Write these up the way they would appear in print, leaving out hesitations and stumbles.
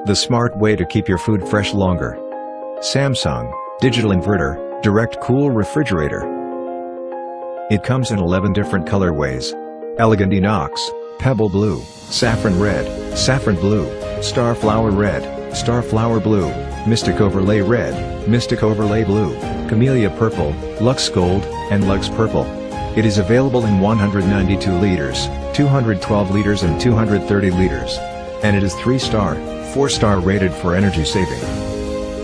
The smart way to keep your food fresh longer. Samsung Digital Inverter Direct Cool Refrigerator. It comes in 11 different colorways: Elegant Inox, Pebble Blue, Saffron Red, Saffron Blue, Starflower Red, Starflower Blue, Mystic Overlay Red, Mystic Overlay Blue, Camellia Purple, Lux Gold, and Lux Purple. It is available in 192 liters, 212 liters and 230 liters. And it is 3-star, 4-star rated for energy saving.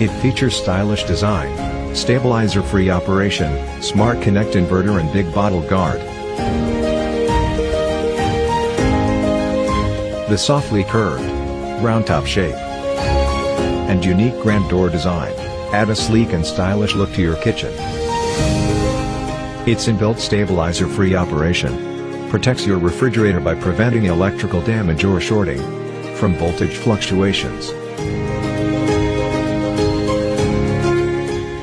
It features stylish design, stabilizer-free operation, smart connect inverter and big bottle guard. The softly curved, round-top shape and unique grand door design add a sleek and stylish look to your kitchen. Its inbuilt stabilizer-free operation protects your refrigerator by preventing electrical damage or shorting from voltage fluctuations.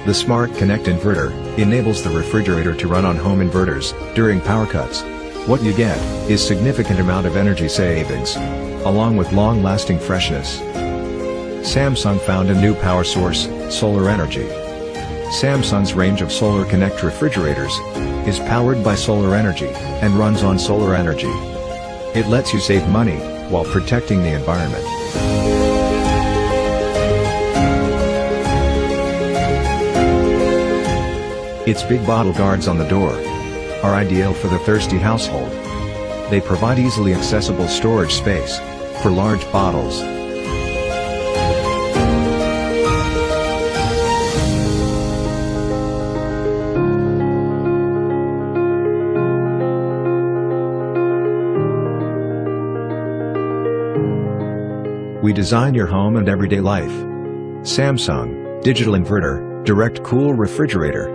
The Smart Connect Inverter enables the refrigerator to run on home inverters during power cuts. What you get is significant amount of energy savings, along with long-lasting freshness. Samsung found a new power source, solar energy. Samsung's range of Solar Connect refrigerators is powered by solar energy and runs on solar energy. It lets you save money while protecting the environment. Its big bottle guards on the door are ideal for the thirsty household. They provide easily accessible storage space for large bottles. We design your home and everyday life. Samsung Digital Inverter Direct Cool Refrigerator.